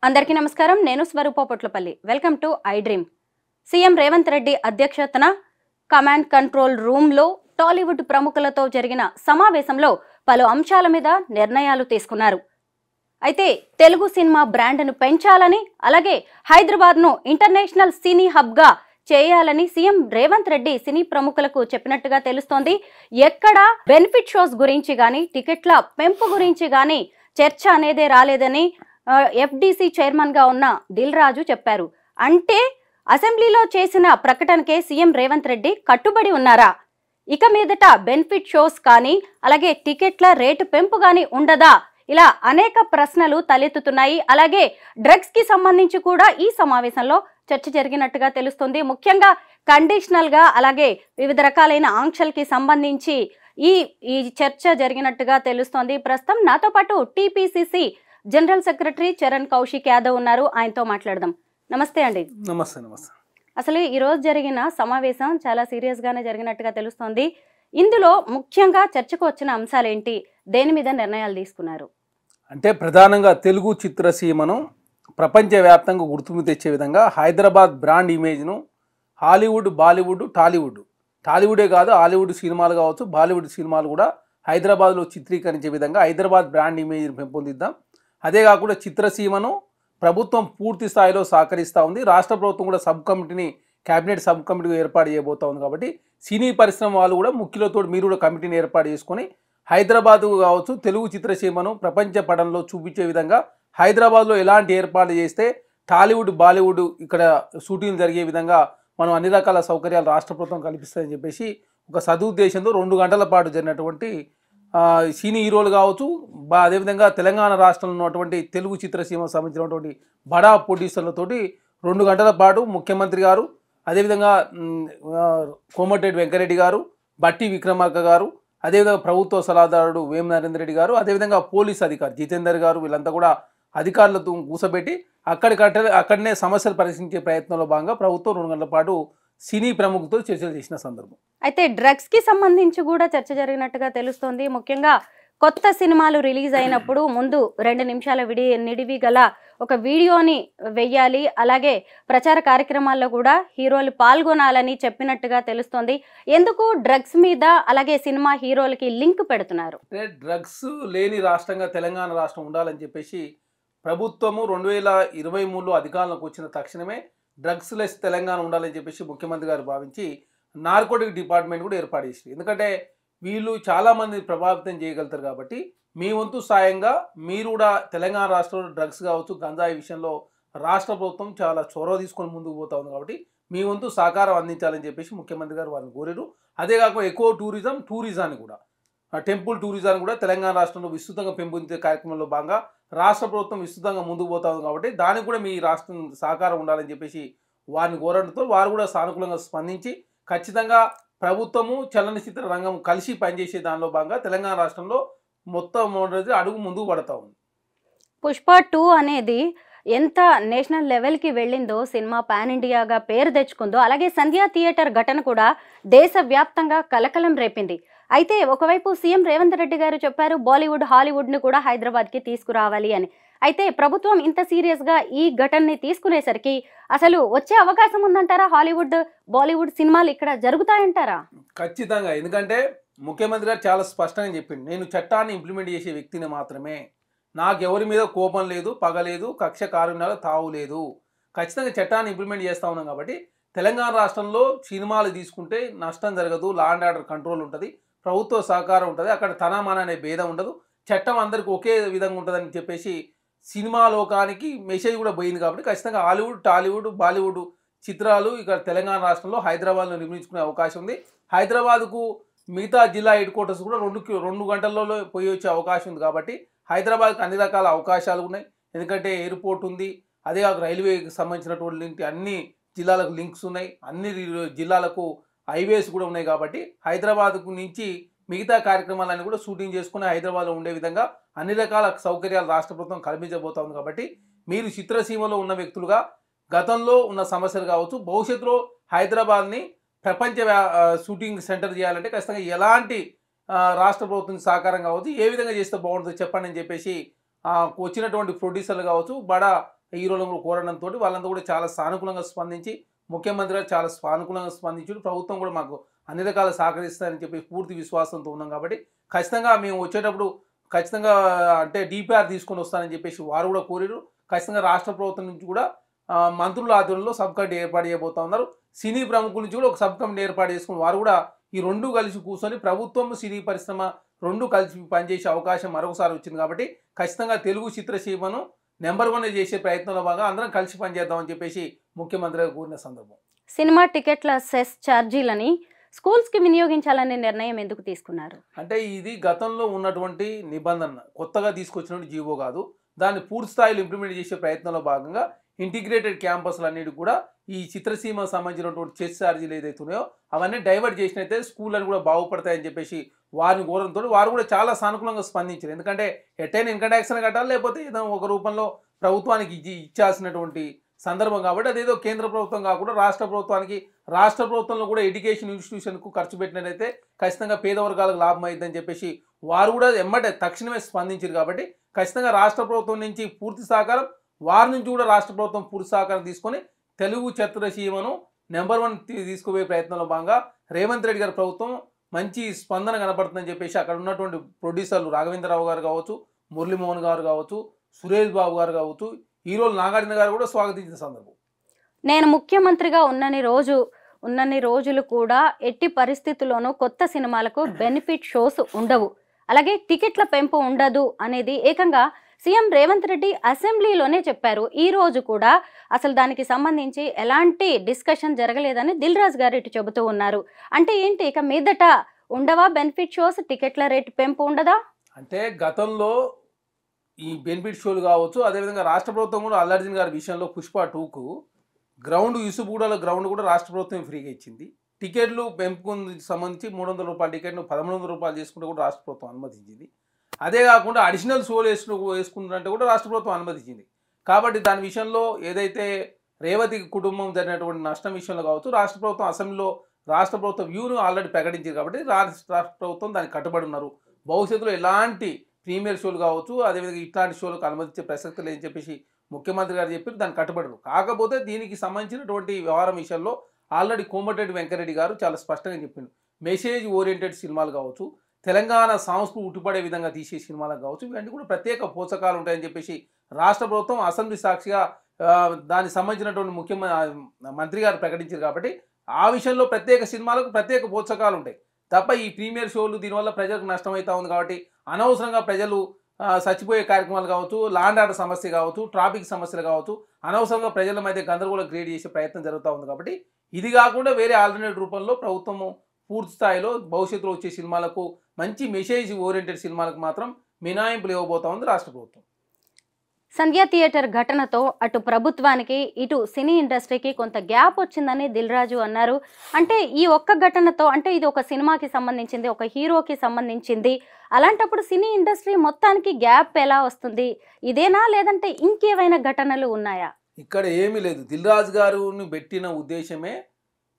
అందరికీ నమస్కారం. నేను Swarupa Potlapalli. Welcome to iDream. CM Revanth Reddy అధ్యక్షతన కమాండ్ కంట్రోల్ రూమ్లో టాలీవుడ్ ప్రముఖులతో జరిగిన సమావేశంలో పలు అంశాల మీద నిర్ణయాలు తీసుకున్నారు. అయితే తెలుగు సినిమా బ్రాండ్ను పెంచాలని, అలాగే హైదరాబాద్ను ఇంటర్నేషనల్ సినీ హబ్గా చేయాలని సీఎం రేవంత్ రెడ్డి సినీ ప్రముఖులకు చెప్పినట్టుగా తెలుస్తోంది. ఎక్కడ బెనిఫిట్ షోస్ గురించి కానీ, టికెట్ల పెంపు గురించి కానీ చర్చ అనేదే రాలేదని ఎఫ్డిసి చైర్మన్ గా ఉన్న దిల్ రాజు చెప్పారు. అంటే అసెంబ్లీలో చేసిన ప్రకటనకే సీఎం రేవంత్ రెడ్డి కట్టుబడి ఉన్నారా? ఇక మీదట బెనిఫిట్ షోస్ కానీ, అలాగే టికెట్ల రేటు పెంపు కానీ ఉండదా? ఇలా అనేక ప్రశ్నలు తలెత్తుతున్నాయి. అలాగే డ్రగ్స్ కి సంబంధించి కూడా ఈ సమావేశంలో చర్చ జరిగినట్టుగా తెలుస్తుంది. ముఖ్యంగా కండిషనల్ గా, అలాగే వివిధ రకాలైన ఆంక్షలకి సంబంధించి ఈ చర్చ జరిగినట్టుగా తెలుస్తోంది. ప్రస్తుతం నాతో పాటు TPCC general secretary Charan Kaushik Yadav ఉన్నారు. ఆయనతో మాట్లాడదాం. నమస్తే అండి. నమస్తే. అసలు ఈ రోజు జరిగిన సమావేశం చాలా సీరియస్ గానే జరిగినట్టుగా తెలుస్తోంది. ఇందులో ముఖ్యంగా చర్చకు వచ్చిన అంశాలు ఏంటి? దేని మీద నిర్ణయాలు తీసుకున్నారు? అంటే ప్రధానంగా తెలుగు చిత్రసీమను ప్రపంచవ్యాప్తంగా గుర్తింపు తెచ్చే విధంగా హైదరాబాద్ బ్రాండ్ ఇమేజ్ను హాలీవుడ్, బాలీవుడ్, టాలీవుడే కాదు, హాలీవుడ్ సినిమాలు కావచ్చు, బాలీవుడ్ సినిమాలు కూడా హైదరాబాద్లో చిత్రీకరించే విధంగా హైదరాబాద్ బ్రాండ్ ఇమేజ్ను పెంపొందిద్దాం. అదే కాకుండా చిత్రసీమను ప్రభుత్వం పూర్తి స్థాయిలో సహకరిస్తూ ఉంది. రాష్ట్ర ప్రభుత్వం కూడా క్యాబినెట్ సబ్ కమిటీగా ఏర్పాటు చేయబోతా ఉంది. కాబట్టి సినీ పరిశ్రమ వాళ్ళు కూడా ముఖ్యులతో మీరు కూడా కమిటీని ఏర్పాటు చేసుకొని హైదరాబాద్ కావచ్చు, తెలుగు చిత్రసీమను ప్రపంచ పటంలో చూపించే విధంగా హైదరాబాద్లో ఎలాంటి ఏర్పాటు చేస్తే టాలీవుడ్, బాలీవుడ్ ఇక్కడ షూటింగ్ జరిగే విధంగా మనం అన్ని రకాల సౌకర్యాలు రాష్ట్ర ప్రభుత్వం కల్పిస్తుందని చెప్పేసి ఒక సదుద్దేశంతో 2 గంటల పాటు జరిగినటువంటి సినీ హీరోలు కావచ్చు, అదేవిధంగా తెలంగాణ రాష్ట్రంలో ఉన్నటువంటి తెలుగు చిత్రసీమకు సంబంధించినటువంటి బడా ప్రొడ్యూసర్లతోటి 2 గంటల పాటు ముఖ్యమంత్రి గారు, అదేవిధంగా కోమటిరెడ్డి వెంకరెడ్డి గారు, బట్టి విక్రమార్క గారు, అదేవిధంగా ప్రభుత్వ సలహాదారుడు వేం నరేందర్ రెడ్డి గారు, అదేవిధంగా పోలీస్ అధికారి జితేందర్ గారు, వీళ్ళంతా కూడా అధికారులతో కూసబెట్టి అక్కడనే సమస్యలు పరిశీలించే ప్రయత్నంలో భాగంగా ప్రభుత్వం 2 గంటల పాటు సినీ ప్రముఖులతో చర్చలు చేసిన సందర్భం. అయితే డ్రగ్స్ కి సంబంధించి కూడా చర్చ జరిగినట్టుగా తెలుస్తోంది. ముఖ్యంగా కొత్త సినిమాలు రిలీజ్ అయినప్పుడు ముందు 2 నిమిషాల నిడివి గల ఒక వీడియోని వెయ్యాలి, అలాగే ప్రచార కార్యక్రమాల్లో కూడా హీరోలు పాల్గొనాలని చెప్పినట్టుగా తెలుస్తోంది. ఎందుకు డ్రగ్స్ మీద అలాగే సినిమా హీరోలకి లింక్ పెడుతున్నారు? డ్రగ్స్ లేని రాష్ట్రంగా తెలంగాణ రాష్ట్రం ఉండాలని చెప్పేసి ప్రభుత్వము 2023లో అధికారంలోకి వచ్చిన తక్షణమే డ్రగ్స్ లెస్ తెలంగాణ ఉండాలని చెప్పేసి ముఖ్యమంత్రి గారు భావించి నార్కోటిక్ డిపార్ట్మెంట్ కూడా ఏర్పాటు చేసింది. ఎందుకంటే వీళ్ళు చాలామంది ప్రభావితం చేయగలుగుతారు కాబట్టి మీ వంతు సాయంగా మీరు కూడా తెలంగాణ రాష్ట్రంలో డ్రగ్స్ కావచ్చు, గంజాయి విషయంలో రాష్ట్ర ప్రభుత్వం చాలా చొరవ తీసుకొని ముందుకు పోతా ఉంది. కాబట్టి మీ వంతు సహకారం అందించాలని చెప్పేసి ముఖ్యమంత్రి గారు వారిని కోరారు. అదే కాకుండా ఎక్కువ టూరిజాన్ని కూడా, టెంపుల్ టూరిజాన్ని కూడా తెలంగాణ రాష్ట్రంలో విస్తృతంగా పెంపొందించే కార్యక్రమంలో భాగంగా రాష్ట్ర ప్రభుత్వం విస్తృతంగా ముందుకు పోతా ఉంది. కాబట్టి దానికి కూడా మీ రాష్ట్రం సహకారం ఉండాలని చెప్పేసి వారిని కోరడంతో వారు కూడా సానుకూలంగా స్పందించి ఖచ్చితంగా ప్రభుత్వము, చలనచిత్ర రంగం కలిసి పనిచేసే దానిలో భాగంగా తెలంగాణ రాష్ట్రంలో మొత్తం అడుగు ముందుకు పడతా ఉంది. పుష్ప 2 అనేది ఎంత నేషనల్ లెవెల్కి వెళ్ళిందో, సినిమా పాన్ ఇండియాగా పేరు తెచ్చుకుందో, అలాగే సంధ్యా థియేటర్ ఘటన కూడా దేశవ్యాప్తంగా కలకలం రేపింది. అయితే ఒకవైపు సీఎం రేవంత్ రెడ్డి గారు చెప్పారు బాలీవుడ్, హాలీవుడ్ను కూడా హైదరాబాద్కి తీసుకురావాలి అని. అయితే ప్రభుత్వం ఇంత సీరియస్గా ఈ ఘటనని తీసుకునేసరికి అసలు వచ్చే అవకాశం ఉందంటారా? హాలీవుడ్, బాలీవుడ్ సినిమాలు ఇక్కడ జరుగుతాయంటారా? ఖచ్చితంగా. ఎందుకంటే ముఖ్యమంత్రి గారు చాలా స్పష్టంగా చెప్పింది, నేను చట్టాన్ని ఇంప్లిమెంట్ చేసే వ్యక్తిని మాత్రమే, నాకు ఎవరి మీద కోపం లేదు, పగ లేదు, కక్ష కారుణ్యాలు తావు లేదు, ఖచ్చితంగా చట్టాన్ని ఇంప్లిమెంట్ చేస్తూ ఉన్నాం. కాబట్టి తెలంగాణ రాష్ట్రంలో సినిమాలు తీసుకుంటే నష్టం జరగదు, లా అండ్ ఆర్డర్ కంట్రోల్ ఉంటుంది, ప్రభుత్వ సహకారం ఉంటుంది, అక్కడ తనమాన అనే భేదం ఉండదు, చట్టం అందరికీ ఒకే విధంగా ఉంటుందని చెప్పేసి సినిమా లోకానికి మెసేజ్ కూడా పోయింది. కాబట్టి ఖచ్చితంగా హాలీవుడ్, టాలీవుడ్, బాలీవుడ్ చిత్రాలు ఇక్కడ తెలంగాణ రాష్ట్రంలో హైదరాబాద్లో నిర్మించుకునే అవకాశం ఉంది. హైదరాబాద్కు మిగతా జిల్లా హెడ్ క్వార్టర్స్ కూడా 2 గంటల్లో పోయి వచ్చే అవకాశం ఉంది. కాబట్టి హైదరాబాద్కి అన్ని రకాల అవకాశాలు ఉన్నాయి. ఎందుకంటే ఎయిర్పోర్ట్ ఉంది, అదే కాక రైల్వేకి సంబంధించినటువంటి అన్ని జిల్లాలకు లింక్స్ ఉన్నాయి, అన్ని జిల్లాలకు హైవేస్ కూడా ఉన్నాయి. కాబట్టి హైదరాబాద్కు నుంచి మిగతా కార్యక్రమాలన్నీ కూడా షూటింగ్ చేసుకుని హైదరాబాద్లో ఉండే విధంగా అన్ని రకాల సౌకర్యాలు రాష్ట్ర ప్రభుత్వం కల్పించబోతా ఉంది. కాబట్టి మీరు చిత్రసీమలో ఉన్న వ్యక్తులుగా గతంలో ఉన్న సమస్యలు కావచ్చు, భవిష్యత్తులో హైదరాబాద్ని ప్రపంచ షూటింగ్ సెంటర్ చేయాలంటే ఖచ్చితంగా ఎలాంటి రాష్ట్ర ప్రభుత్వం సహకారం కావచ్చు, ఏ విధంగా చేస్తే బాగుంటుందో చెప్పండి అని చెప్పేసి వచ్చినటువంటి ప్రొడ్యూసర్లు కావచ్చు, బడా హీరోలను కూడా కోరడంతో వాళ్ళంతా కూడా చాలా సానుకూలంగా స్పందించి ముఖ్యమంత్రి గారు చాలా సానుకూలంగా స్పందించి ప్రభుత్వం కూడా మాకు అన్ని రకాల సహకరిస్తారని చెప్పి పూర్తి విశ్వాసంతో ఉన్నాం. కాబట్టి ఖచ్చితంగా మేము వచ్చేటప్పుడు ఖచ్చితంగా అంటే డిపిఆర్ తీసుకొని వస్తానని చెప్పేసి వారు కూడా కోరారు. ఖచ్చితంగా రాష్ట్ర ప్రభుత్వం నుంచి కూడా మంత్రుల ఆధ్వర్యంలో సబ్ కమిటీ ఏర్పాటు చేయబోతా ఉన్నారు. సినీ ప్రముఖుల నుంచి కూడా ఒక సబ్ కమిటీ ఏర్పాటు చేసుకుని వారు కూడా ఈ రెండు కలిసి కూర్చొని ప్రభుత్వం సినీ పరిశ్రమ రెండు కలిసి పనిచేసే అవకాశం మరొకసారి వచ్చింది. కాబట్టి ఖచ్చితంగా తెలుగు చిత్రసీమను నెంబర్ 1 చేసే ప్రయత్నంలో భాగంగా అందరం కలిసి పనిచేద్దామని చెప్పేసి ముఖ్యమంత్రి గారు కోరిన సందర్భం. సినిమా టికెట్ల సెస్ ఛార్జీలని స్కూల్స్కి వినియోగించాలనే నిర్ణయం ఎందుకు తీసుకున్నారు? అంటే ఇది గతంలో ఉన్నటువంటి నిబంధన, కొత్తగా తీసుకొచ్చినటువంటి జీవో కాదు. దాన్ని పూర్తి స్థాయిలో ఇంప్లిమెంట్ చేసే ప్రయత్నంలో భాగంగా ఇంటిగ్రేటెడ్ క్యాంపస్లు అన్నిటి కూడా ఈ చిత్రసీమకు సంబంధించినటువంటి చెస్ ఛార్జీలు ఏదైతే ఉన్నాయో అవన్నీ డైవర్ట్ చేసినైతే స్కూల్ అని కూడా బాగుపడతాయని చెప్పేసి వారిని కోరంతో వారు కూడా చాలా సానుకూలంగా స్పందించారు. ఎందుకంటే ఎట్టైనా ఇన్కమ్ ట్యాక్స్ అని కట్టాలి, లేకపోతే ఏదో ఒక రూపంలో ప్రభుత్వానికి ఇచ్చాల్సినటువంటి సందర్భం. కాబట్టి అదేదో కేంద్ర ప్రభుత్వం కాకుండా రాష్ట్ర ప్రభుత్వానికి, రాష్ట్ర ప్రభుత్వంలో కూడా ఎడ్యుకేషన్ ఇన్స్టిట్యూషన్కు ఖర్చు పెట్టినట్లయితే ఖచ్చితంగా పేద వర్గాలకు లాభం అవుతుందని చెప్పేసి వారు కూడా తక్షణమే స్పందించారు. కాబట్టి ఖచ్చితంగా రాష్ట్ర ప్రభుత్వం నుంచి పూర్తి సహకారం, వారి నుంచి కూడా రాష్ట్ర ప్రభుత్వం పూర్తి సహకారం తీసుకొని తెలుగు చిత్రసీమను నెంబర్ 1 తీసుకుపోయే ప్రయత్నంలో భాగంగా రేవంత్ రెడ్డి గారి ప్రభుత్వం మంచి స్పందన కనపడుతుందని చెప్పేసి అక్కడ ఉన్నటువంటి ప్రొడ్యూసర్లు రాఘవేంద్రరావు గారు కావచ్చు, మురళీమోహన్ గారు కావచ్చు, సురేష్ బాబు గారు కావచ్చు, హీరోలు నాగార్జున గారు కూడా స్వాగతించిన సందర్భం. నేను ముఖ్యమంత్రిగా ఉన్నన్ని రోజులు కూడా ఎట్టి పరిస్థితుల్లోనూ కొత్త సినిమాలకు బెనిఫిట్ షోస్ ఉండవు, అలాగే టికెట్ల పెంపు ఉండదు అనేది ఏకంగా సీఎం రేవంత్ రెడ్డి అసెంబ్లీలోనే చెప్పారు. ఈ రోజు కూడా అసలు దానికి సంబంధించి ఎలాంటి డిస్కషన్ జరగలేదని దిల్ రాజు గారు ఇటు చెబుతూ ఉన్నారు. అంటే ఏంటి, ఇక మీదట ఉండవా బెనిఫిట్ షోస్, టికెట్ల రేటు పెంపు ఉండదా? అంటే గతంలో ఈ బెనిఫిట్ షోలు కావచ్చు, అదేవిధంగా రాష్ట్ర ప్రభుత్వం కూడా అల్లు అర్జున్ గారి విషయంలో పుష్ప 2కు గ్రౌండ్ యూసుఫ్గూడలో గ్రౌండ్ కూడా రాష్ట్ర ప్రభుత్వం ఫ్రీగా ఇచ్చింది. టికెట్లు పెంపుకు సంబంధించి 300 రూపాయల టికెట్ను 1300 రూపాయలు చేసుకుంటే కూడా రాష్ట్ర ప్రభుత్వం అనుమతించింది. అదే కాకుండా అడిషనల్ షోలు వేసుకుంటుంటే కూడా రాష్ట్ర ప్రభుత్వం అనుమతించింది. కాబట్టి దాని విషయంలో ఏదైతే రేవతి కుటుంబం జరిగినటువంటి నష్టం విషయంలో కావచ్చు, రాష్ట్ర ప్రభుత్వం అసెంబ్లీలో రాష్ట్ర ప్రభుత్వ వ్యూను ఆల్రెడీ ప్రకటించింది. కాబట్టి రాష్ట్ర ప్రభుత్వం దానికి కట్టుబడి ఉన్నారు. భవిష్యత్తులో ఎలాంటి ప్రీమియర్ షోలు కావచ్చు, అదేవిధంగా ఇట్లాంటి షోలకు అనుమతించే ప్రసక్తి లేదని చెప్పేసి ముఖ్యమంత్రి గారు చెప్పి దాన్ని కట్టుబడరు. కాకపోతే దీనికి సంబంధించినటువంటి వ్యవహారం విషయంలో ఆల్రెడీ కోమటిరెడ్డి వెంకరెడ్డి గారు చాలా స్పష్టంగా చెప్పిండు. మెసేజ్ ఓరియంటెడ్ సినిమాలు కావచ్చు, తెలంగాణ సంస్కృతి ఉట్టిపడే విధంగా తీసే సినిమాలకు కావచ్చు, ఇవన్నీ కూడా ప్రత్యేక పోషకాలు ఉంటాయని చెప్పేసి రాష్ట్ర ప్రభుత్వం అసెంబ్లీ సాక్షిగా దానికి సంబంధించినటువంటి మంత్రి గారు ప్రకటించారు. కాబట్టి ఆ విషయంలో ప్రత్యేక సినిమాలకు ప్రత్యేక పోషకాలు ఉంటాయి తప్ప ఈ ప్రీమియర్ షోలు దీనివల్ల ప్రజలకు నష్టం అవుతా ఉంది. కాబట్టి అనవసరంగా ప్రజలు చచ్చిపోయే కార్యక్రమాలు కావచ్చు, లాండ్ ఆర్డర్ సమస్య కావచ్చు, ట్రాఫిక్ సమస్యలు కావచ్చు, అనవసరంగా ప్రజల మధ్య గందరగోళం క్రియేట్ చేసే ప్రయత్నం జరుగుతూ ఉంది. కాబట్టి ఇది కాకుండా వేరే ఆల్టర్నేట్ రూపంలో ప్రభుత్వము పూర్తి స్థాయిలో భవిష్యత్తులో వచ్చే సినిమాలకు, మంచి మెసేజ్ ఓరియంటెడ్ సినిమాలకు మాత్రం మినహాయింపులు ఇవ్వబోతా ఉంది రాష్ట్ర ప్రభుత్వం. సంధ్యా థియేటర్ ఘటనతో అటు ప్రభుత్వానికి ఇటు సినీ ఇండస్ట్రీకి కొంత గ్యాప్ వచ్చిందని దిల్ రాజు అన్నారు. అంటే ఈ ఒక్క ఘటనతో, అంటే ఇది ఒక సినిమాకి సంబంధించింది, ఒక హీరోకి సంబంధించింది, అలాంటప్పుడు సినీ ఇండస్ట్రీ మొత్తానికి గ్యాప్ ఎలా వస్తుంది? ఇదేనా, లేదంటే ఇంకేమైనా ఘటనలు ఉన్నాయా? ఇక్కడ ఏమీ లేదు. దిల్ రాజు గారిని పెట్టిన ఉద్దేశమే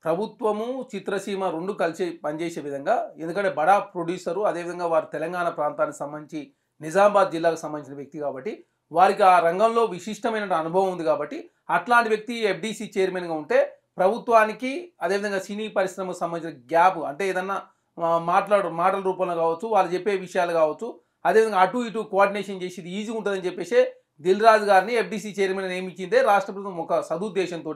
ప్రభుత్వము చిత్రసీమ రెండు కలిసి పనిచేసే విధంగా. ఎందుకంటే బడా ప్రొడ్యూసరు, అదేవిధంగా వారు తెలంగాణ ప్రాంతానికి సంబంధించి నిజామాబాద్ జిల్లాకు సంబంధించిన వ్యక్తి కాబట్టి వారికి ఆ రంగంలో విశిష్టమైన అనుభవం ఉంది. కాబట్టి అట్లాంటి వ్యక్తి ఎఫ్డీసీ చైర్మన్గా ఉంటే ప్రభుత్వానికి, అదేవిధంగా సినీ పరిశ్రమకు సంబంధించిన గ్యాప్, అంటే ఏదన్నా మాటల రూపంలో కావచ్చు, వాళ్ళు చెప్పే విషయాలు కావచ్చు, అదేవిధంగా అటు ఇటు కోఆర్డినేషన్ చేసి ఇది ఈజీగా ఉంటుందని చెప్పేసి దిల్ రాజు గారిని ఎఫ్డీసీ చైర్మన్ నియమించిందే రాష్ట్ర ప్రభుత్వం ఒక సదుద్దేశంతో.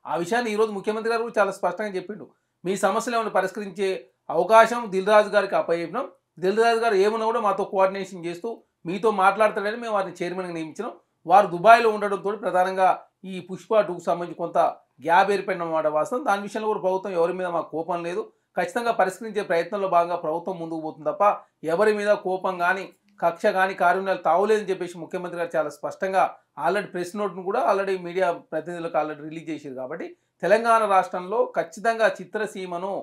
ఆ విషయాన్ని ఈరోజు ముఖ్యమంత్రి గారు చాలా స్పష్టంగా చెప్పిండు. మీ సమస్యలు ఏమైనా పరిష్కరించే అవకాశం దిల్ రాజు గారికి అప్పచెప్పినాం. దిల్ రాజు గారు ఏమన్నా కూడా మాతో కోఆర్డినేషన్ చేస్తూ మీతో మాట్లాడతాడని మేము వారిని చైర్మన్గా నియమించినాం. వారు దుబాయ్లో ఉండడంతో ప్రధానంగా ఈ పుష్ప 2కు సంబంధించి కొంత గ్యాప్ ఏర్పడినమాట వాస్తవం. దాని విషయంలో కూడా ప్రభుత్వం ఎవరి మీద మాకు కోపం లేదు. ఖచ్చితంగా పరిష్కరించే ప్రయత్నంలో భాగంగా ప్రభుత్వం ముందుకు పోతుంది తప్ప ఎవరి మీద కోపం కానీ కక్ష కానీ కార్యక్రమాలు తావులేదని చెప్పేసి ముఖ్యమంత్రి గారు చాలా స్పష్టంగా ఆల్రెడీ ప్రెస్ నోట్ను కూడా ఆల్రెడీ మీడియా ప్రతినిధులకు ఆల్రెడీ రిలీజ్ చేశారు. కాబట్టి తెలంగాణ రాష్ట్రంలో ఖచ్చితంగా చిత్రసీమను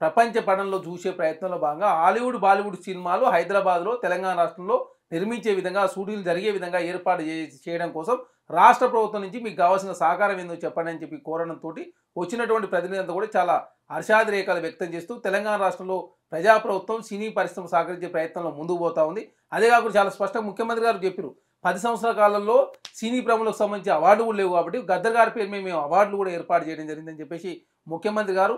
ప్రపంచ పటంలో చూసే ప్రయత్నంలో భాగంగా హాలీవుడ్ బాలీవుడ్ సినిమాలు హైదరాబాద్లో తెలంగాణ రాష్ట్రంలో నిర్మించే విధంగా, షూటింగ్లు జరిగే విధంగా ఏర్పాటు చేయడం కోసం రాష్ట్ర ప్రభుత్వం నుంచి మీకు కావాల్సిన సహకారం ఏందో చెప్పండి అని చెప్పి కోరడంతో వచ్చినటువంటి ప్రతినిధులంతా కూడా చాలా హర్షాతిరేకాలు వ్యక్తం చేస్తూ తెలంగాణ రాష్ట్రంలో ప్రజాప్రభుత్వం సినీ పరిశ్రమ సహకరించే ప్రయత్నంలో ముందుకు పోతా ఉంది. అదే కాకుండా చాలా స్పష్టంగా ముఖ్యమంత్రి గారు చెప్పారు, 10 సంవత్సరాల కాలంలో సినీ ప్రముఖులకు సంబంధించి అవార్డు కూడా లేవు కాబట్టి గద్దర్ గారి పేరు మీద మేము అవార్డులు కూడా ఏర్పాటు చేయడం జరిగిందని చెప్పేసి ముఖ్యమంత్రి గారు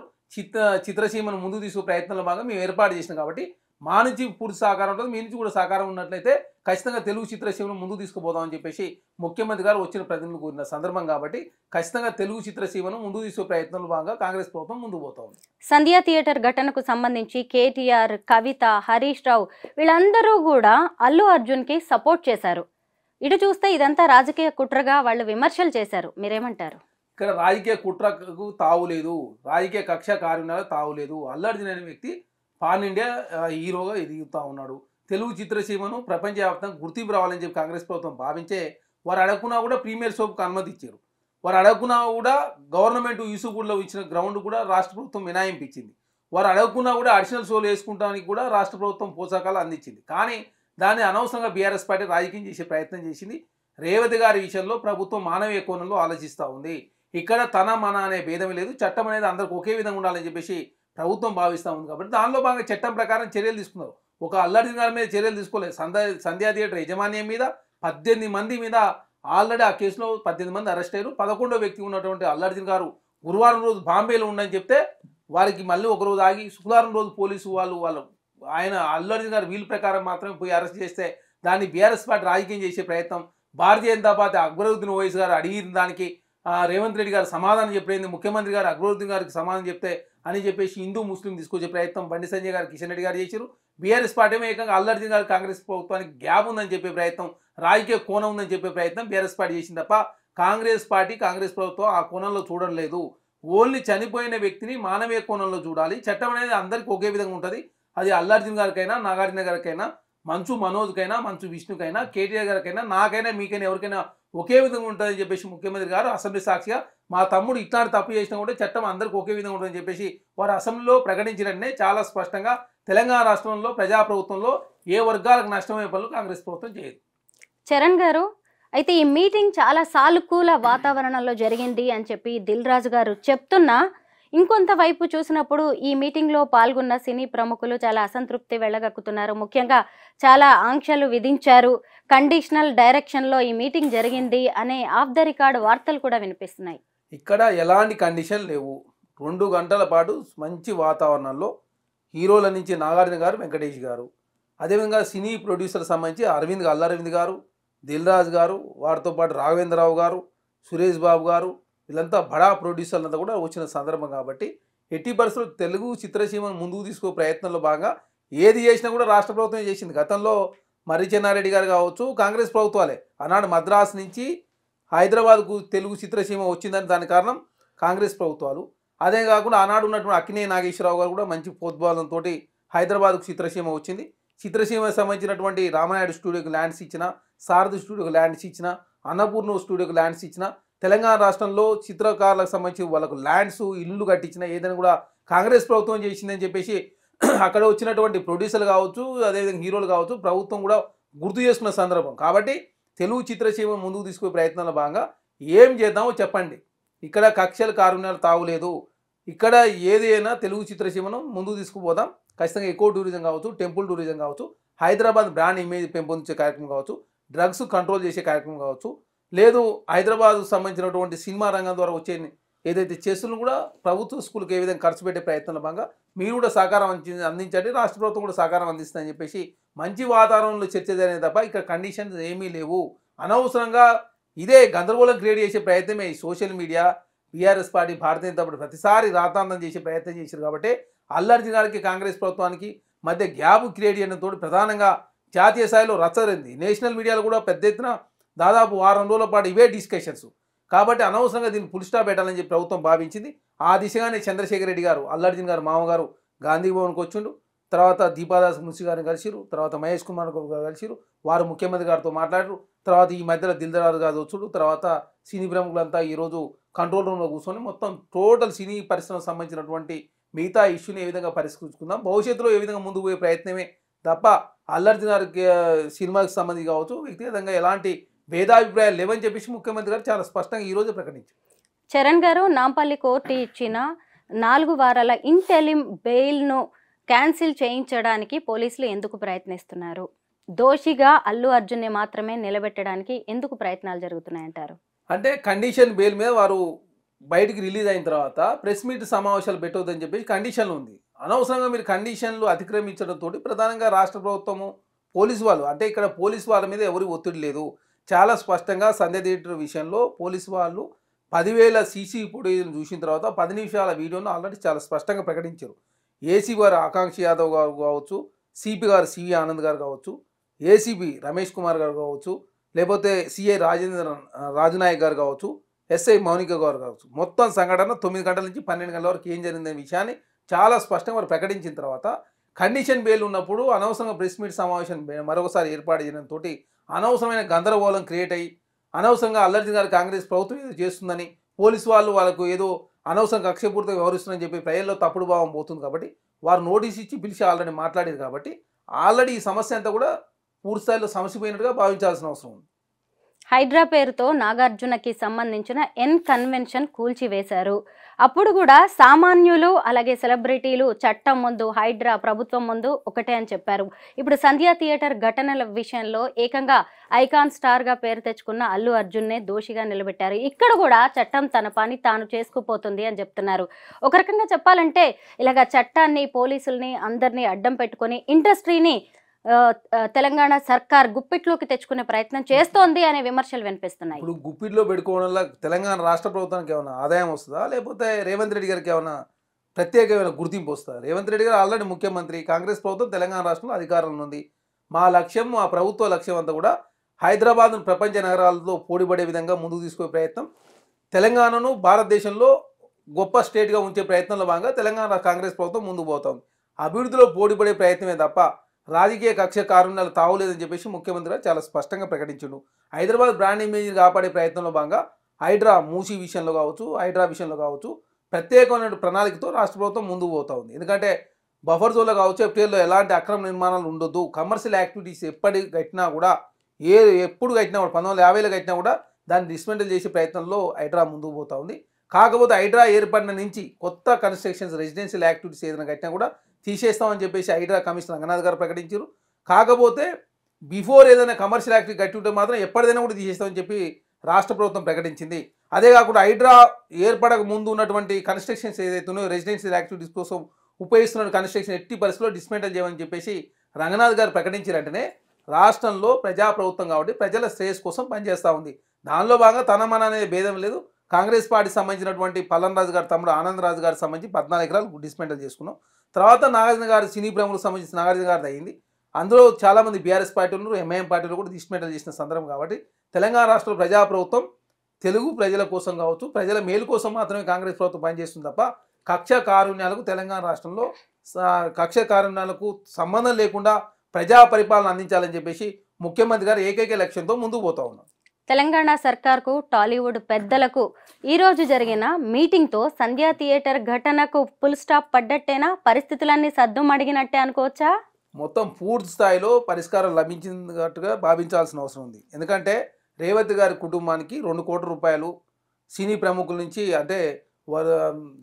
చిత్రసీమను ముందుకు తీసుకు ప్రయత్నంలో భాగంగా మేము ఏర్పాటు చేసినాం కాబట్టి మా నుంచి పూర్తి సహకారం ఉంటుంది, మీ నుంచి కూడా సహకారం ఉన్నట్లయితే ఖచ్చితంగా తెలుగు చిత్రసీమను ముందుకు తీసుకుపోదామని చెప్పేసి ముఖ్యమంత్రి గారు వచ్చిన ప్రతినిధులు కూరిన సందర్భం కాబట్టి ఖచ్చితంగా తెలుగు చిత్రసీమను ముందుకు తీసుకు ప్రయత్నంలో భాగంగా కాంగ్రెస్ ప్రభుత్వం ముందుకు పోతా ఉంది. సంధ్యా థియేటర్ ఘటనకు సంబంధించి కేటీఆర్, కవిత, హరీష్ రావు వీళ్ళందరూ కూడా అల్లు అర్జున్కి సపోర్ట్ చేశారు. ఇటు చూస్తే ఇదంతా రాజకీయ కుట్రగా వాళ్ళు విమర్శలు చేశారు. మీరేమంటారు? ఇక్కడ రాజకీయ కుట్రకు తావులేదు, రాజకీయ కక్ష కార్యక్రమాలకు తావులేదు. అల్లు అర్జున్ అనే వ్యక్తి పాన్ ఇండియా హీరోగా ఎదుగుతూ ఉన్నాడు. తెలుగు చిత్రసీమను ప్రపంచవ్యాప్తంగా గుర్తింపు రావాలని చెప్పి కాంగ్రెస్ ప్రభుత్వం భావించే వారు అడగకున్నా కూడా ప్రీమియర్ షోకు అనుమతి ఇచ్చారు. వారు అడగకున్నా కూడా గవర్నమెంట్ యూసుఫ్గూడలో ఇచ్చిన గ్రౌండ్ కూడా రాష్ట్ర ప్రభుత్వం మినాయింపు ఇచ్చింది. వారు అడగకున్నా కూడా అడిషనల్ షోలు వేసుకుంటానికి కూడా రాష్ట్ర ప్రభుత్వం పోషకాలు అందించింది. కానీ దాన్ని అనవసరంగా బీఆర్ఎస్ పార్టీ రాజకీయం చేసే ప్రయత్నం చేసింది. రేవతి గారి విషయంలో ప్రభుత్వం మానవీయ కోణంలో ఆలోచిస్తూ ఉంది. ఇక్కడ తన మన అనే భేదమే లేదు, చట్టం అనేది అందరికి ఒకే విధంగా ఉండాలని చెప్పేసి ప్రభుత్వం భావిస్తూ ఉంది. కాబట్టి దానిలో భాగంగా చట్టం ప్రకారం చర్యలు తీసుకున్నారు. ఒక అల్లు అర్జున్ గారి మీద చర్యలు తీసుకోలేదు. సంధ్యా థియేటర్ యజమాన్యం మీద 18 మంది మీద ఆల్రెడీ ఆ కేసులో 18 మంది అరెస్ట్ అయ్యారు. 11వ వ్యక్తి ఉన్నటువంటి అల్లు అర్జున్ గారు గురువారం రోజు బాంబేలో ఉండని చెప్తే వారికి మళ్ళీ ఒక రోజు ఆగి శుక్రవారం రోజు పోలీసు వాళ్ళు ఆయన అల్లు అర్జున్ గారు వీల్ ప్రకారం మాత్రమే పోయి అరెస్ట్ చేస్తే దాన్ని బీఆర్ఎస్ పార్టీ రాజకీయం చేసే ప్రయత్నం, భారతీయ జనతా పార్టీ అక్బరుద్దీన్ ఓవైసీ గారు అడిగిన దానికి రేవంత్ రెడ్డి గారు సమాధానం చెప్పేది, ముఖ్యమంత్రి గారు అక్బరుద్దీన్ గారికి సమాధానం చెప్తే అని చెప్పేసి హిందూ ముస్లిం తీసుకొచ్చే ప్రయత్నం బండి సంజయ్ గారు, కిషన్ రెడ్డి గారు చేశారు. బీఆర్ఎస్ పార్టీ ఏకంగా అల్లు అర్జున్ గారు కాంగ్రెస్ ప్రభుత్వానికి గ్యాప్ ఉందని చెప్పే ప్రయత్నం, రాజకీయ కోణం ఉందని చెప్పే ప్రయత్నం బీఆర్ఎస్ పార్టీ చేసింది తప్ప కాంగ్రెస్ పార్టీ, కాంగ్రెస్ ప్రభుత్వం ఆ కోణంలో చూడడం లేదు. ఓన్లీ చనిపోయిన వ్యక్తిని మానవీయ కోణంలో చూడాలి. చట్టం అనేది అందరికీ ఒకే విధంగా ఉంటుంది. అది అల్లు అర్జున్ గారికైనా, నాగార్జున గారికైనా, మంచు మనోజ్కైనా, మంచు విష్ణుకైనా, కేటీఆర్ గారికైనా, నాకైనా, మీకైనా, ఎవరికైనా ఒకే విధంగా ఉంటుందని చెప్పేసి ముఖ్యమంత్రి గారు అసెంబ్లీ సాక్షిగా మా తమ్ముడు ఇట్లాంటి తప్పు చేసినా కూడా చట్టం అందరికీ ఒకే విధంగా ఉంటుందని చెప్పేసి వారు అసెంబ్లీలో ప్రకటించినట్టే చాలా స్పష్టంగా తెలంగాణ రాష్ట్రంలో ప్రజాప్రభుత్వంలో ఏ వర్గాలకు నష్టమయ్యే పనులు కాంగ్రెస్ ప్రభుత్వం చేయదు. చరణ్ గారు, అయితే ఈ మీటింగ్ చాలా సానుకూల వాతావరణంలో జరిగింది అని చెప్పి దిల్ రాజు గారు చెప్తున్నా, ఇంకొంత వైపు చూసినప్పుడు ఈ మీటింగ్లో పాల్గొన్న సినీ ప్రముఖులు చాలా అసంతృప్తి వెళ్ళగక్కుతున్నారు. ముఖ్యంగా చాలా ఆంక్షలు విధించారు, కండిషనల్ డైరెక్షన్లో ఈ మీటింగ్ జరిగింది అనే ఆఫ్ ద రికార్డ్ వార్తలు కూడా వినిపిస్తున్నాయి. ఇక్కడ ఎలాంటి కండిషన్ లేవు. 2 గంటల పాటు మంచి వాతావరణంలో హీరోల నుంచి నాగార్జున గారు, వెంకటేష్ గారు, అదేవిధంగా సినీ ప్రొడ్యూసర్ సంబంధించి అల్లు అరవింద్ గారు, దిల్ రాజు గారు, వారితో పాటు రాఘవేంద్రరావు గారు, సురేష్ బాబు గారు, వీళ్ళంతా బడా ప్రొడ్యూసర్లంతా కూడా వచ్చిన సందర్భం కాబట్టి ఎట్టి పరిస్థితుల్లో తెలుగు చిత్రసీమను ముందుకు తీసుకో ప్రయత్నంలో భాగంగా ఏది చేసినా కూడా రాష్ట్ర ప్రభుత్వం చేసింది. గతంలో మర్రి చెన్నారెడ్డి గారు కావచ్చు, కాంగ్రెస్ ప్రభుత్వాలే ఆనాడు మద్రాసు నుంచి హైదరాబాద్కు తెలుగు చిత్రసీమ వచ్చిందని దాని కారణం కాంగ్రెస్ ప్రభుత్వాలు. అదే కాకుండా ఆనాడు ఉన్నటువంటి అక్కినే నాగేశ్వరరావు గారు కూడా మంచి ప్రోద్బలంతో హైదరాబాద్కు చిత్రసీమ వచ్చింది. చిత్రసీమకు సంబంధించినటువంటి రామనాయుడు స్టూడియోకి ల్యాండ్స్ ఇచ్చిన, సారథి స్టూడియోకి ల్యాండ్స్ ఇచ్చిన, అన్నపూర్ణ స్టూడియోకి ల్యాండ్స్ ఇచ్చిన, తెలంగాణ రాష్ట్రంలో చిత్రకారులకు సంబంధించి వాళ్ళకు ల్యాండ్స్, ఇల్లు కట్టించిన ఏదైనా కూడా కాంగ్రెస్ ప్రభుత్వం చేసిందని చెప్పేసి అక్కడ వచ్చినటువంటి ప్రొడ్యూసర్లు కావచ్చు, అదేవిధంగా హీరోలు కావచ్చు, ప్రభుత్వం కూడా గుర్తు చేసుకున్న సందర్భం. కాబట్టి తెలుగు చిత్రసీమ ముందుకు తీసుకునే ప్రయత్నంలో భాగంగా ఏం చేద్దామో చెప్పండి. ఇక్కడ కక్షలు కారుణ్యాలు తావులేదు. ఇక్కడ ఏదైనా తెలుగు చిత్రసీమను ముందుకు తీసుకుపోదాం. ఖచ్చితంగా ఎకో టూరిజం కావచ్చు, టెంపుల్ టూరిజం కావచ్చు, హైదరాబాద్ బ్రాండ్ ఇమేజ్ పెంపొందించే కార్యక్రమం కావచ్చు, డ్రగ్స్ కంట్రోల్ చేసే కార్యక్రమం కావచ్చు, లేదు హైదరాబాద్కు సంబంధించినటువంటి సినిమా రంగం ద్వారా వచ్చే ఏదైతే చేస్తున్నా కూడా ప్రభుత్వ స్కూల్కి ఏ విధంగా ఖర్చు పెట్టే ప్రయత్నంలో భాగంగా మీరు కూడా సహకారం అందించండి, రాష్ట్ర ప్రభుత్వం కూడా సహకారం అందిస్తుందని చెప్పేసి మంచి వాతావరణంలో చర్చ జరిగిన తప్ప ఇక్కడ కండిషన్స్ ఏమీ లేవు. అనవసరంగా ఇదే గందరగోళం క్రియేట్ చేసే ప్రయత్నమే ఈ social media, BRS party, Bharatiya Janata party ప్రతిసారి రాతాంతం చేసే ప్రయత్నం చేశారు. కాబట్టి అల్లు అర్జున్ గారికి, కాంగ్రెస్ ప్రభుత్వానికి మధ్య గ్యాప్ క్రియేట్ చేయడంతో ప్రధానంగా జాతీయ స్థాయిలో రచ్చరింది. నేషనల్ మీడియాలో కూడా పెద్ద ఎత్తున దాదాపు 6 రోజుల పాటు ఇవే డిస్కషన్స్. కాబట్టి అనవసరంగా దీన్ని ఫుల్ స్టాప్ పెట్టాలని చెప్పి ప్రభుత్వం భావించింది. ఆ దిశగానే చంద్రశేఖర్ రెడ్డి గారు, అల్లు అర్జున్ గారు మామగారు గాంధీ భవన్కి వచ్చిండు. తర్వాత దీపాదాస్ మున్సి గారిని కలిసిరు, తర్వాత మహేష్ కుమార్ గారు కలిసిరు. వారు ముఖ్యమంత్రి గారితో మాట్లాడారు. తర్వాత ఈ మధ్యలో దిల్ రాజు గారు వచ్చుడు. తర్వాత సినీ ప్రముఖులంతా ఈరోజు కంట్రోల్ రూమ్లో కూర్చొని మొత్తం టోటల్ సినీ పరిశ్రమకు సంబంధించినటువంటి మిగతా ఇష్యూని ఏ విధంగా పరిష్కరించుకుందాం, భవిష్యత్తులో ఏ విధంగా ముందుకు పోయే ప్రయత్నమే తప్ప అల్లు అర్జున్ గారికి సినిమాకి సంబంధించి కావచ్చు వ్యక్తిగతంగా ఎలాంటి భేదాభిప్రాయాలు లేవని చెప్పేసి ముఖ్యమంత్రి గారు చాలా స్పష్టంగా ఈరోజు ప్రకటించారు. చరణ్ గారు, నాంపల్లి కోర్టు ఇచ్చిన 4 వారాల ఇంటెలిం బెయిల్ను క్యాన్సిల్ చేయించడానికి పోలీసులు ఎందుకు ప్రయత్నిస్తున్నారు? దోషిగా అల్లు అర్జున్ని మాత్రమే నిలబెట్టడానికి ఎందుకు ప్రయత్నాలు జరుగుతున్నాయంటారు? అంటే కండిషన్ బెయిల్ మీద వారు బయటికి రిలీజ్ అయిన తర్వాత ప్రెస్ మీట్ సమావేశాలు పెట్టవద్దని చెప్పేసి కండిషన్లు ఉంది. అనవసరంగా మీరు కండిషన్లు అతిక్రమించడంతో ప్రధానంగా రాష్ట్ర ప్రభుత్వము పోలీసు వాళ్ళు, అంటే ఇక్కడ పోలీసు వాళ్ళ మీద ఎవరి ఒత్తిడి లేదు. చాలా స్పష్టంగా సంధ్య థియేటర్ విషయంలో పోలీసు వాళ్ళు 10,000 సీసీ ఫుటేజ్ను చూసిన తర్వాత 10 నిమిషాల వీడియోను ఆల్రెడీ చాలా స్పష్టంగా ప్రకటించారు. ఏసీ గారు ఆకాంక్ష యాదవ్ గారు కావచ్చు, సిపి గారు సివి ఆనంద్ గారు కావచ్చు, ఏసీబీ రమేష్ కుమార్ గారు కావచ్చు, లేకపోతే సిఐ రాజునాయక్ గారు కావచ్చు, ఎస్ఐ మౌనిక గారు కావచ్చు, మొత్తం సంఘటన 9 గంటల నుంచి 12 గంటల వరకు ఏం జరిగిందనే విషయాన్ని చాలా స్పష్టంగా వారు ప్రకటించిన తర్వాత కండిషన్ బెయిల్ ఉన్నప్పుడు అనవసరంగా ప్రెస్ మీట్ సమావేశం మరొకసారి ఏర్పాటు చేయడంతో అనవసరమైన గందరగోళం క్రియేట్ అయ్యి అనవసరంగా అల్లర్జున్ గారు కాంగ్రెస్ ప్రభుత్వం ఏదో చేస్తుందని, పోలీసు వాళ్ళు వాళ్ళకు ఏదో అనవసరం కక్షపూర్తిగా వ్యవహరిస్తుందని చెప్పి ప్రజల్లో తప్పుడు భావం పోతుంది. కాబట్టి వారు నోటీస్ ఇచ్చి పిలిచి ఆల్రెడీ మాట్లాడారు. కాబట్టి ఆల్రెడీ ఈ సమస్య అంతా కూడా పూర్తి స్థాయిలో సమసిపోయినట్టుగా భావించాల్సిన అవసరం ఉంది. హైడ్రా పేరుతో నాగార్జునకి సంబంధించిన ఎన్ కన్వెన్షన్ కూల్చివేశారు. అప్పుడు కూడా సామాన్యులు అలాగే సెలబ్రిటీలు చట్టం ముందు, హైడ్రా ప్రభుత్వం ముందు ఒకటే అని చెప్పారు. ఇప్పుడు సంధ్యా థియేటర్ ఘటనల విషయంలో ఏకంగా ఐకాన్ స్టార్గా పేరు తెచ్చుకున్న అల్లు అర్జున్నే దోషిగా నిలబెట్టారు. ఇక్కడ కూడా చట్టం తన పని తాను చేసుకుపోతుంది అని చెప్తున్నారు. ఒక రకంగా చెప్పాలంటే ఇలాగ చట్టాన్ని, పోలీసుల్ని అందరినీ అడ్డం పెట్టుకొని ఇండస్ట్రీని తెలంగాణ సర్కార్ గుప్పిట్లోకి తెచ్చుకునే ప్రయత్నం చేస్తోంది అనే విమర్శలు వినిపిస్తున్నాయి. ఇప్పుడు గుప్పిట్లో పెట్టుకోవడం వల్ల తెలంగాణ రాష్ట్ర ప్రభుత్వానికి ఏమైనా ఆదాయం వస్తుందా, లేకపోతే రేవంత్ రెడ్డి గారికి ఏమైనా ప్రత్యేకమైన గుర్తింపు వస్తుందా? రేవంత్ రెడ్డి గారు ఆల్రెడీ ముఖ్యమంత్రి, కాంగ్రెస్ ప్రభుత్వం తెలంగాణ రాష్ట్రంలో అధికారంలో ఉంది. మా లక్ష్యం, మా ప్రభుత్వ లక్ష్యం అంతా కూడా హైదరాబాద్ను ప్రపంచ నగరాలతో పోటీపడే విధంగా ముందుకు తీసుకునే ప్రయత్నం, తెలంగాణను భారతదేశంలో గొప్ప స్టేట్గా ఉంచే ప్రయత్నంలో భాగంగా తెలంగాణ కాంగ్రెస్ ప్రభుత్వం ముందుకు పోతుంది. అభివృద్ధిలో పోటీపడే ప్రయత్నమే తప్ప రాజకీయ కక్ష కారుణ్యాలు తావులేదని చెప్పేసి ముఖ్యమంత్రి గారు చాలా స్పష్టంగా ప్రకటించాడు. హైదరాబాద్ బ్రాండ్ ఇమేజ్ని కాపాడే ప్రయత్నంలో భాగంగా హైడ్రా మూసీ విషయంలో కావచ్చు, హైడ్రా విషయంలో కావచ్చు ప్రత్యేకమైన ప్రణాళికతో రాష్ట్ర ప్రభుత్వం ముందుకు పోతూ ఉంది. ఎందుకంటే బఫర్ జోన్లో కావచ్చు, ఎఫ్టీఎల్లో ఎలాంటి అక్రమ నిర్మాణాలు ఉండొద్దు, కమర్షియల్ యాక్టివిటీస్ ఎప్పటి కట్టినా కూడా ఎప్పుడు కట్టినా కూడా 1950లో కట్టినా కూడా దాన్ని డిస్మెంటల్ చేసే ప్రయత్నంలో హైడ్రా ముందుకు పోతూ ఉంది. కాకపోతే హైడ్రా ఏర్పడిన నుంచి కొత్త కన్స్ట్రక్షన్స్, రెసిడెన్షియల్ యాక్టివిటీస్ ఏదైనా కట్టినా కూడా తీసేస్తామని చెప్పేసి హైడ్రా కమిషనర్ రంగనాథ్ గారు ప్రకటించారు. కాకపోతే బిఫోర్ ఏదైనా కమర్షియల్ యాక్టివిటీ కట్టి ఉంటే మాత్రం ఎప్పటిదైనా కూడా తీసేస్తామని చెప్పి రాష్ట్ర ప్రభుత్వం ప్రకటించింది. అదే కాకుండా హైడ్రా ఏర్పడక ముందు ఉన్నటువంటి కన్స్ట్రక్షన్స్ ఏదైతే ఉన్నాయో రెసిడెన్షియల్ యాక్టివిటీస్ కోసం ఉపయోగిస్తున్న కన్స్ట్రక్షన్ ఎట్టి పరిస్థితుల్లో డిస్మెంటల్ చేయమని చెప్పేసి రంగనాథ్ గారు ప్రకటించారంటేనే రాష్ట్రంలో ప్రజాప్రభుత్వం కాబట్టి ప్రజల శ్రేయస్ కోసం పనిచేస్తూ ఉంది. దానిలో భాగంగా తన మన అనే భేదం లేదు. కాంగ్రెస్ పార్టీకి సంబంధించినటువంటి పల్లన్రాజు గారి తమ్ముడు ఆనందరాజు గారికి సంబంధించి 14 ఎకరాలు డిస్మెంటల్ చేసుకున్నాం. తర్వాత నాగార్జున గారు సినీ ప్రముఖులకు సంబంధించిన నాగార్జున గారిది అయింది. అందులో చాలామంది బీఆర్ఎస్ పార్టీ ఉన్నారు, ఎంఐఎం పార్టీలు కూడా డిస్మెంటల్ చేసిన సందర్భం. కాబట్టి తెలంగాణ రాష్ట్రంలో ప్రజాప్రభుత్వం తెలుగు ప్రజల కోసం కావచ్చు, ప్రజల మేలు కోసం మాత్రమే కాంగ్రెస్ ప్రభుత్వం పనిచేస్తుంది తప్ప కక్ష కారుణ్యాలకు తెలంగాణ రాష్ట్రంలో కక్ష కారుణ్యాలకు సంబంధం లేకుండా ప్రజా పరిపాలన అందించాలని చెప్పేసి ముఖ్యమంత్రి గారు ఏకైక లక్ష్యంతో ముందుకు పోతా ఉన్నారు. తెలంగాణ సర్కార్కు, టాలీవుడ్ పెద్దలకు ఈరోజు జరిగిన మీటింగ్తో సంధ్యా థియేటర్ ఘటనకు ఫుల్ స్టాప్ పడ్డట్టేనా? పరిస్థితులన్నీ సద్దుమడిగినట్టే అనుకోవచ్చా? మొత్తం పూర్తి స్థాయిలో పరిష్కారం లభించినట్టుగా భావించాల్సిన అవసరం ఉంది. ఎందుకంటే రేవంత్ గారి కుటుంబానికి 2 కోట్ల రూపాయలు సినీ ప్రముఖుల నుంచి, అంటే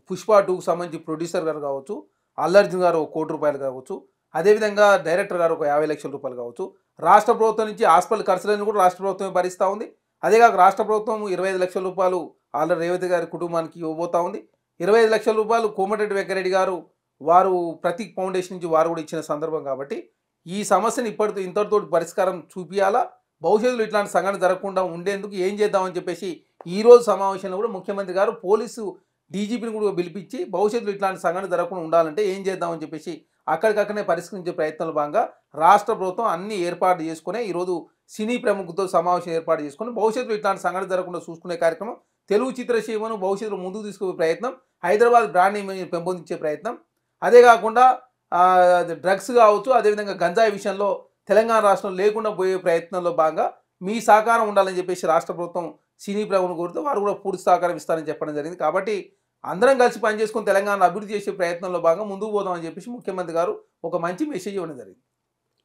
పుష్ప 2కు సంబంధించి ప్రొడ్యూసర్ గారు కావచ్చు, అల్లర్జున్ గారు 1 కోటి రూపాయలు కావచ్చు, అదేవిధంగా డైరెక్టర్ గారు 50 లక్షల రూపాయలు కావచ్చు, రాష్ట్ర ప్రభుత్వం నుంచి హాస్పిటల్ ఖర్చులను కూడా రాష్ట్ర ప్రభుత్వమే భరిస్తూ ఉంది. అదేకాక రాష్ట్ర ప్రభుత్వం 25 లక్షల రూపాయలు ఆల్రెడీ రేవంత్ గారి కుటుంబానికి ఇవ్వబోతా ఉంది. 25 లక్షల రూపాయలు కోమటిరెడ్డి వెంకరెడ్డి గారు వారు ప్రతీక్ ఫౌండేషన్ నుంచి వారు కూడా ఇచ్చిన సందర్భం. కాబట్టి ఈ సమస్యను ఇంతటితో పరిష్కారం చూపించాలా, భవిష్యత్తులో ఇట్లాంటి సంఘటన జరగకుండా ఉండేందుకు ఏం చేద్దామని చెప్పేసి ఈరోజు సమావేశంలో కూడా ముఖ్యమంత్రి గారు పోలీసు డీజీపీని కూడా పిలిపించి భవిష్యత్తులో ఇట్లాంటి సంఘటన జరగకుండా ఉండాలంటే ఏం చేద్దామని చెప్పేసి అక్కడికక్కడనే పరిష్కరించే ప్రయత్నంలో భాగంగా రాష్ట్ర ప్రభుత్వం అన్ని ఏర్పాటు చేసుకునే ఈరోజు సినీ ప్రముఖులతో సమావేశం ఏర్పాటు చేసుకుని భవిష్యత్తులో ఇట్లాంటి సంఘటన జరగకుండా చూసుకునే కార్యక్రమం, తెలుగు చిత్రసీమను భవిష్యత్తులో ముందుకు తీసుకునే ప్రయత్నం, హైదరాబాద్ బ్రాండ్ ఇమేజ్ పెంపొందించే ప్రయత్నం, అదే కాకుండా డ్రగ్స్ కావచ్చు, అదేవిధంగా గంజాయి విషయంలో తెలంగాణ రాష్ట్రం లేకుండా పోయే ప్రయత్నంలో భాగంగా మీ సహకారం ఉండాలని చెప్పేసి రాష్ట్ర ప్రభుత్వం సినీ ప్రముఖులు కోరితే వారు కూడా పూర్తి సహకారం ఇస్తారని చెప్పడం జరిగింది. కాబట్టి అందరం కలిసి పనిచేసుకుని తెలంగాణ అభివృద్ధి చేసే ప్రయత్నంలో భాగంగా ముందుకు పోదామని చెప్పేసి ముఖ్యమంత్రి గారు ఒక మంచి మెసేజ్ ఇవ్వడం జరిగింది.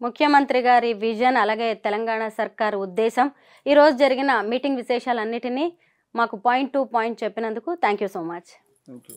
ముఖ్యమంత్రి గారి విజన్ అలాగే తెలంగాణ సర్కారు ఉద్దేశం, ఈరోజు జరిగిన మీటింగ్ విశేషాలన్నిటినీ మాకు పాయింట్ టు పాయింట్ చెప్పినందుకు thank you so much. Thank you.